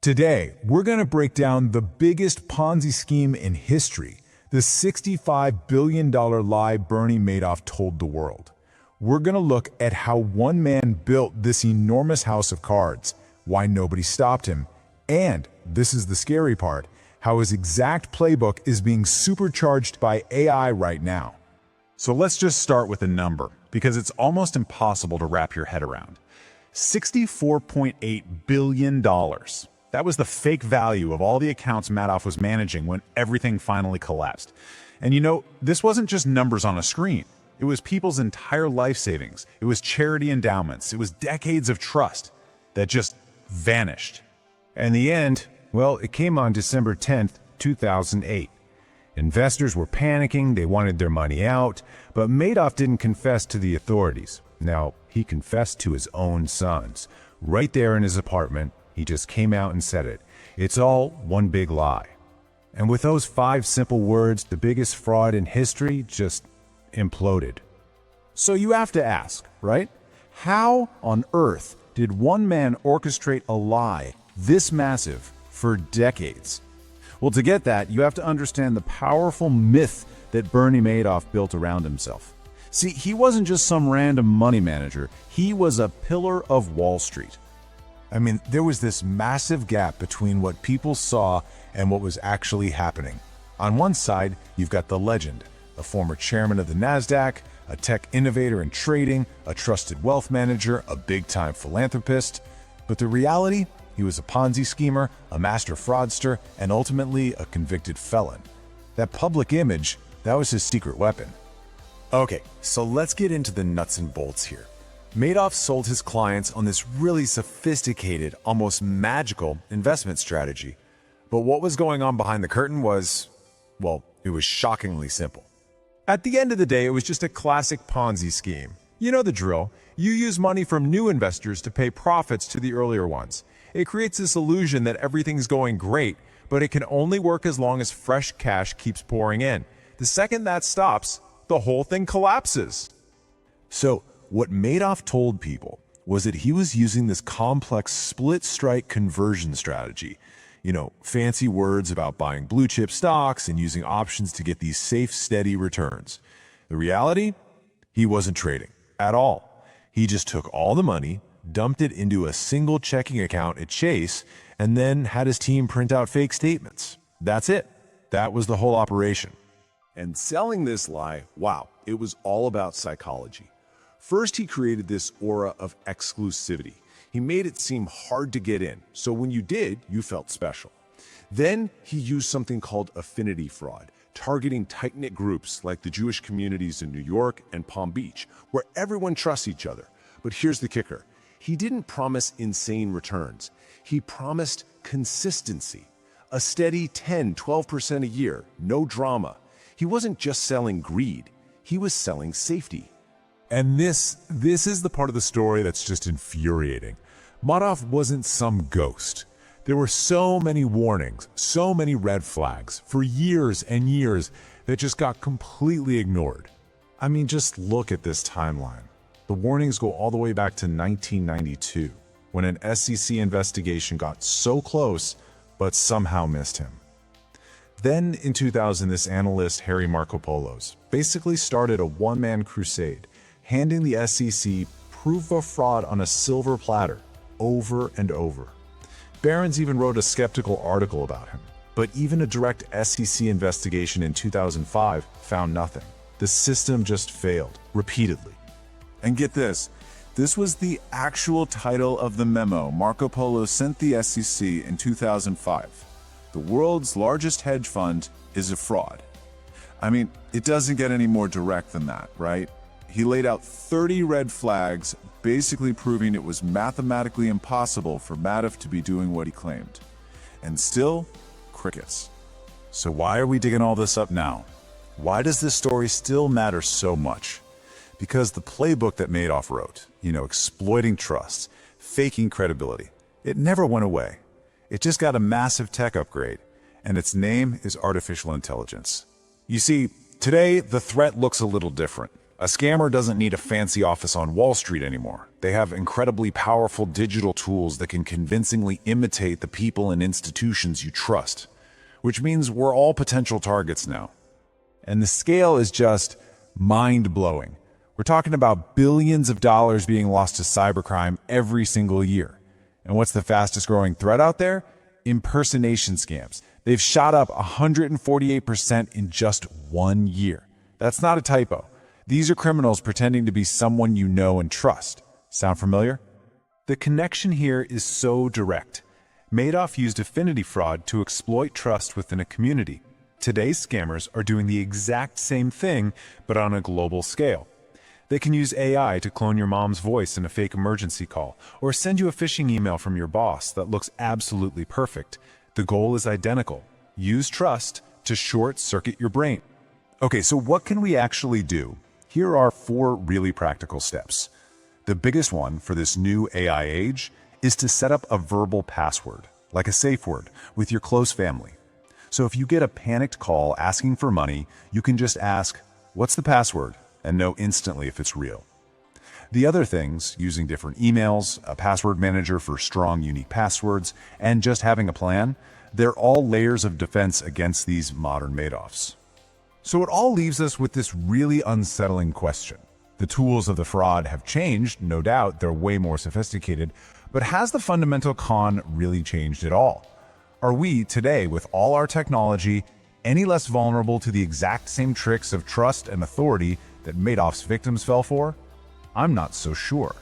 Today, we're going to break down the biggest Ponzi scheme in history, the $65 billion lie Bernie Madoff told the world. We're going to look at how one man built this enormous house of cards, why nobody stopped him, and, this is the scary part, how his exact playbook is being supercharged by AI right now. So let's just start with a number, because it's almost impossible to wrap your head around. $64.8 billion. That was the fake value of all the accounts Madoff was managing when everything finally collapsed. And you know, this wasn't just numbers on a screen. It was people's entire life savings. It was charity endowments. It was decades of trust that just vanished. And the end, well, it came on December 10th, 2008. Investors were panicking, they wanted their money out, but Madoff didn't confess to the authorities. Now, he confessed to his own sons. Right there in his apartment, he just came out and said it. It's all one big lie. And with those 5 simple words, the biggest fraud in history just imploded. So you have to ask, right? How on earth did one man orchestrate a lie this massive for decades? Well, to get that, you have to understand the powerful myth that Bernie Madoff built around himself. See, he wasn't just some random money manager. He was a pillar of Wall Street. I mean, there was this massive gap between what people saw and what was actually happening. On one side, you've got the legend, a former chairman of the NASDAQ, a tech innovator in trading, a trusted wealth manager, a big-time philanthropist. But the reality? He was a Ponzi schemer, a master fraudster, and ultimately a convicted felon. That public image, that was his secret weapon. Okay, so let's get into the nuts and bolts here. Madoff sold his clients on this really sophisticated, almost magical investment strategy. But what was going on behind the curtain was, well, it was shockingly simple. At the end of the day, it was just a classic Ponzi scheme. You know the drill. You use money from new investors to pay profits to the earlier ones. It creates this illusion that everything's going great, but it can only work as long as fresh cash keeps pouring in. The second that stops, the whole thing collapses. So, what Madoff told people was that he was using this complex split-strike conversion strategy. You know, fancy words about buying blue-chip stocks and using options to get these safe, steady returns. The reality? He wasn't trading at all. He just took all the money, dumped it into a single checking account at Chase, and then had his team print out fake statements. That's it. That was the whole operation. And selling this lie, wow, it was all about psychology. First, he created this aura of exclusivity. He made it seem hard to get in, so when you did, you felt special. Then, he used something called affinity fraud, targeting tight-knit groups like the Jewish communities in New York and Palm Beach, where everyone trusts each other. But here's the kicker. He didn't promise insane returns. He promised consistency. A steady 10–12% a year, no drama. He wasn't just selling greed, he was selling safety. And this is the part of the story that's just infuriating. Madoff wasn't some ghost. There were so many warnings, so many red flags for years and years that just got completely ignored. I mean, just look at this timeline. The warnings go all the way back to 1992, when an SEC investigation got so close, but somehow missed him. Then in 2000, this analyst, Harry Markopolos, basically started a one-man crusade, handing the SEC proof of fraud on a silver platter, over and over. Barron's even wrote a skeptical article about him. But even a direct SEC investigation in 2005 found nothing. The system just failed, repeatedly. And get this, this was the actual title of the memo Markopolos sent the SEC in 2005. The world's largest hedge fund is a fraud. I mean, it doesn't get any more direct than that, right? He laid out 30 red flags, basically proving it was mathematically impossible for Madoff to be doing what he claimed. And still, crickets. So why are we digging all this up now? Why does this story still matter so much? Because the playbook that Madoff wrote, exploiting trust, faking credibility, it never went away. It just got a massive tech upgrade, and its name is artificial intelligence. You see, today the threat looks a little different. A scammer doesn't need a fancy office on Wall Street anymore. They have incredibly powerful digital tools that can convincingly imitate the people and institutions you trust, which means we're all potential targets now. And the scale is just mind-blowing. We're talking about billions of dollars being lost to cybercrime every single year. And what's the fastest growing threat out there? Impersonation scams. They've shot up 148% in just 1 year. That's not a typo. These are criminals pretending to be someone you know and trust. Sound familiar? The connection here is so direct. Madoff used affinity fraud to exploit trust within a community. Today's scammers are doing the exact same thing, but on a global scale. They can use AI to clone your mom's voice in a fake emergency call, or send you a phishing email from your boss that looks absolutely perfect. The goal is identical. Use trust to short-circuit your brain. Okay, so what can we actually do? Here are 4 really practical steps. The biggest one for this new AI age is to set up a verbal password, like a safe word, with your close family. So if you get a panicked call asking for money, you can just ask, "What's the password?" and know instantly if it's real. The other things, using different emails, a password manager for strong, unique passwords, and just having a plan, they're all layers of defense against these modern Madoffs. So it all leaves us with this really unsettling question. The tools of the fraud have changed, no doubt, they're way more sophisticated, but has the fundamental con really changed at all? Are we, today, with all our technology, any less vulnerable to the exact same tricks of trust and authority that Madoff's victims fell for? I'm not so sure.